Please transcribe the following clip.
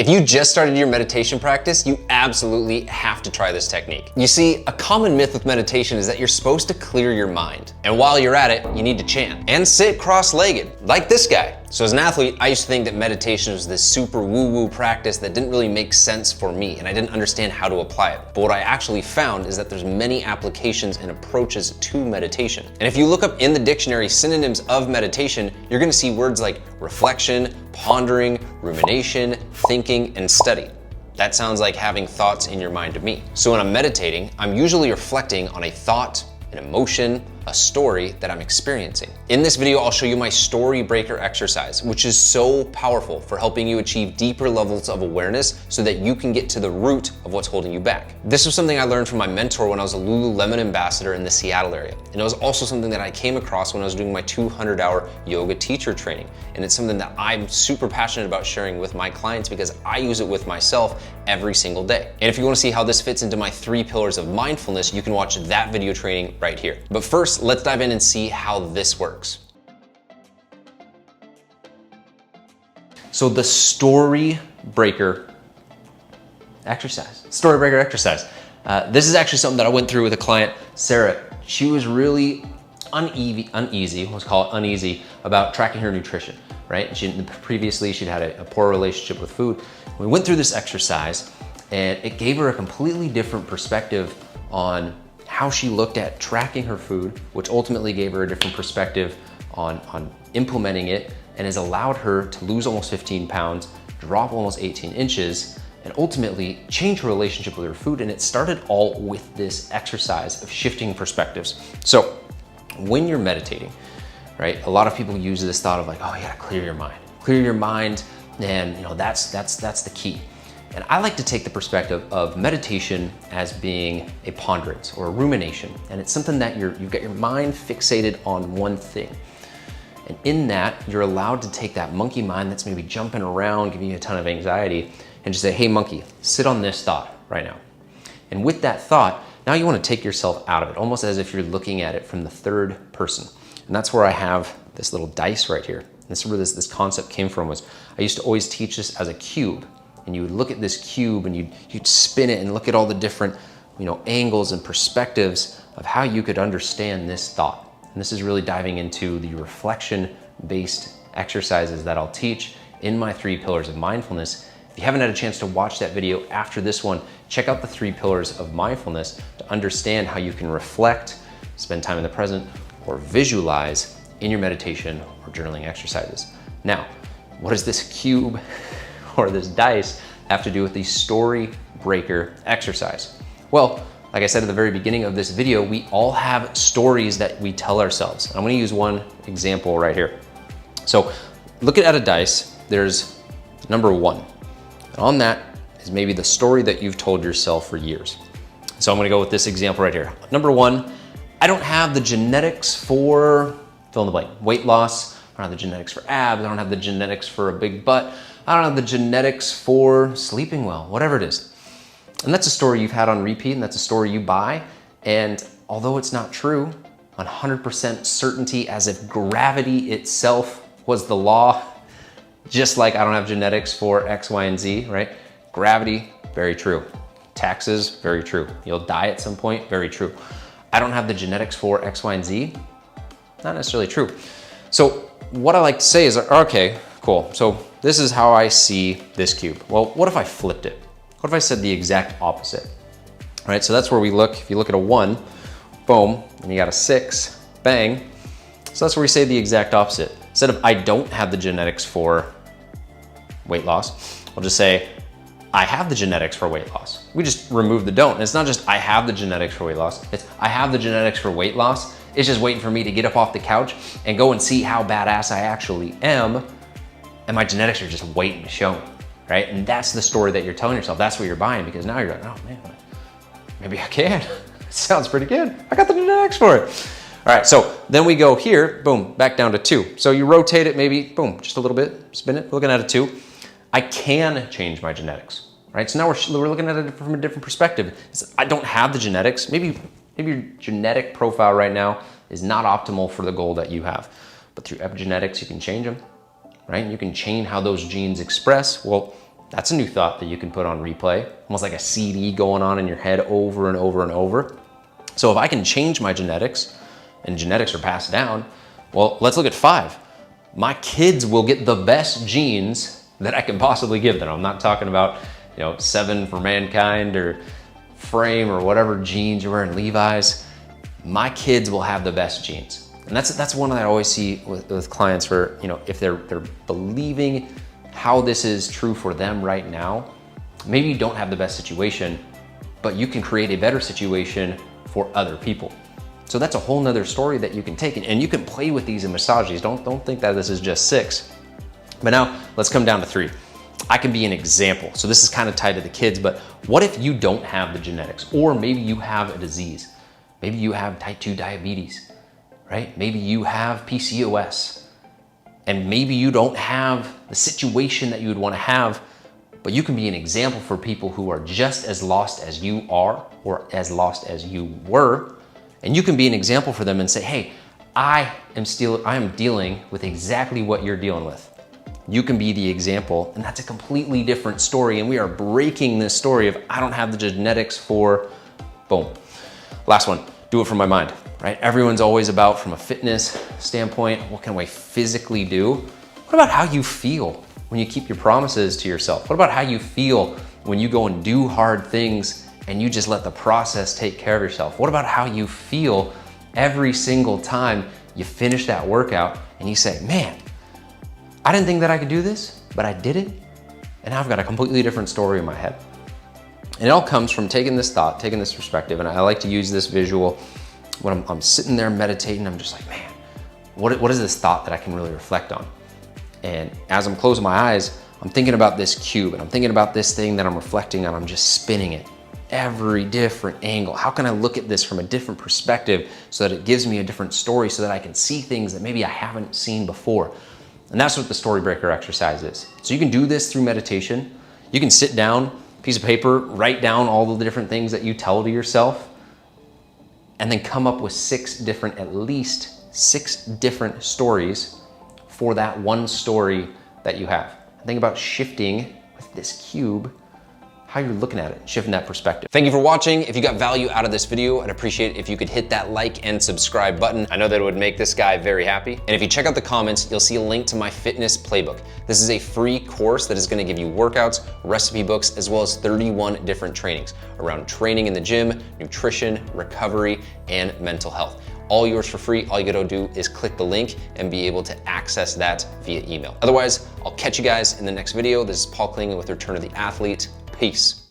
If you just started your meditation practice, you absolutely have to try this technique. You see, a common myth with meditation is that you're supposed to clear your mind. And while you're at it, you need to chant and sit cross-legged, like this guy. So as an athlete, I used to think that meditation was this super woo-woo practice that didn't really make sense for me, and I didn't understand how to apply it. But what I actually found is that there's many applications and approaches to meditation. And if you look up in the dictionary synonyms of meditation, you're gonna see words like reflection, pondering, rumination, thinking, and study. That sounds like having thoughts in your mind to me. So when I'm meditating, I'm usually reflecting on a thought, an emotion, a story that I'm experiencing. In this video, I'll show you my story breaker exercise, which is so powerful for helping you achieve deeper levels of awareness so that you can get to the root of what's holding you back. This was something I learned from my mentor when I was a Lululemon ambassador in the Seattle area. And it was also something that I came across when I was doing my 200-hour yoga teacher training. And it's something that I'm super passionate about sharing with my clients because I use it with myself every single day. And if you want to see how this fits into my 3 pillars of mindfulness, you can watch that video training right here. But first, let's dive in and see how this works. So the story breaker exercise. Story breaker exercise. This is actually something that I went through with a client, Sarah. She was really uneasy, let's call it uneasy, about tracking her nutrition, right? Previously, she'd had a poor relationship with food. We went through this exercise and it gave her a completely different perspective on how she looked at tracking her food, which ultimately gave her a different perspective on implementing it, and has allowed her to lose almost 15 pounds, drop almost 18 inches, and ultimately change her relationship with her food. And it started all with this exercise of shifting perspectives. So when you're meditating, right, a lot of people use this thought of like, oh, you gotta clear your mind. Clear your mind, and that's the key. And I like to take the perspective of meditation as being a ponderance or a rumination. And it's something that you've got your mind fixated on one thing. And in that, you're allowed to take that monkey mind that's maybe jumping around, giving you a ton of anxiety, and just say, hey, monkey, sit on this thought right now. And with that thought, now you want to take yourself out of it, almost as if you're looking at it from the third person. And that's where I have this little dice right here. And this is where this concept came from. Was I used to always teach this as a cube. And you would look at this cube and you'd spin it and look at all the different, angles and perspectives of how you could understand this thought. And this is really diving into the reflection-based exercises that I'll teach in my 3 pillars of mindfulness. If you haven't had a chance to watch that video after this one, check out the 3 pillars of mindfulness to understand how you can reflect, spend time in the present, or visualize in your meditation or journaling exercises. Now, what does this cube or this dice have to do with the story breaker exercise? Well, like I said at the very beginning of this video, we all have stories that we tell ourselves. I'm gonna use one example right here. So look at a dice, there's number 1. And on that is maybe the story that you've told yourself for years. So I'm gonna go with this example right here. Number 1, I don't have the genetics for fill in the blank, weight loss. I don't have the genetics for abs. I don't have the genetics for a big butt. I don't have the genetics for sleeping well, whatever it is. And that's a story you've had on repeat, and that's a story you buy. And although it's not true, 100% certainty, as if gravity itself was the law, just like I don't have genetics for X, Y, and Z, right? Gravity, very true. Taxes, very true. You'll die at some point, very true. I don't have the genetics for X, Y, and Z, not necessarily true. So what I like to say is, okay, cool. So this is how I see this cube. Well, what if I flipped it? What if I said the exact opposite? All right, so that's where we look. If you look at a 1, boom, and you got a 6, bang. So that's where we say the exact opposite. Instead of I don't have the genetics for weight loss, we'll just say I have the genetics for weight loss. We just remove the don't. And it's not just I have the genetics for weight loss. It's I have the genetics for weight loss. It's just waiting for me to get up off the couch and go and see how badass I actually am. And my genetics are just waiting to show me, right? And that's the story that you're telling yourself. That's what you're buying, because now you're like, oh man, maybe I can. It sounds pretty good. I got the genetics for it. All right, so then we go here, boom, back down to 2. So you rotate it maybe, boom, just a little bit, spin it, looking at a 2. I can change my genetics, right? So now we're looking at it from a different perspective. I don't have the genetics. Maybe your genetic profile right now is not optimal for the goal that you have. But through epigenetics, you can change them, right? You can change how those genes express. Well, That's a new thought that you can put on replay, almost like a CD going on in your head over and over and over. So if I can change my genetics, and genetics are passed down, well, let's look at 5. My kids will get the best genes that I can possibly give them. I'm not talking about, 7 for mankind or frame or whatever jeans you're wearing, Levi's. My kids will have the best genes. And that's one that I always see with clients where, if they're believing how this is true for them right now, maybe you don't have the best situation, but you can create a better situation for other people. So that's a whole nother story that you can take, and you can play with these and massage these. Don't think that this is just 6. But now let's come down to 3. I can be an example. So this is kind of tied to the kids, but what if you don't have the genetics, or maybe you have a disease? Maybe you have type 2 diabetes, right? Maybe you have PCOS. And maybe you don't have the situation that you would want to have, but you can be an example for people who are just as lost as you are or as lost as you were. And you can be an example for them and say, hey, I am dealing with exactly what you're dealing with. You can be the example, and that's a completely different story. And we are breaking this story of I don't have the genetics for, boom. Last one, do it from my mind. Right? Everyone's always about, from a fitness standpoint, what can we physically do? What about how you feel when you keep your promises to yourself? What about how you feel when you go and do hard things and you just let the process take care of yourself? What about how you feel every single time you finish that workout and you say, man, I didn't think that I could do this, but I did it. And now I've got a completely different story in my head. And it all comes from taking this thought, taking this perspective. And I like to use this visual when I'm sitting there meditating. I'm just like, man, what is this thought that I can really reflect on? And as I'm closing my eyes, I'm thinking about this cube, and I'm thinking about this thing that I'm reflecting on. I'm just spinning it every different angle. How can I look at this from a different perspective so that it gives me a different story, so that I can see things that maybe I haven't seen before? And that's what the story breaker exercise is. So you can do this through meditation. You can sit down, piece of paper, write down all of the different things that you tell to yourself, and then come up with at least six different stories for that one story that you have. And think about shifting with this cube, how you're looking at it, shifting that perspective. Thank you for watching. If you got value out of this video, I'd appreciate it if you could hit that like and subscribe button. I know that it would make this guy very happy. And if you check out the comments, you'll see a link to my fitness playbook. This is a free course that is gonna give you workouts, recipe books, as well as 31 different trainings around training in the gym, nutrition, recovery, and mental health. All yours for free. All you gotta do is click the link and be able to access that via email. Otherwise, I'll catch you guys in the next video. This is Paul Klingon with Return of the Athlete. Peace.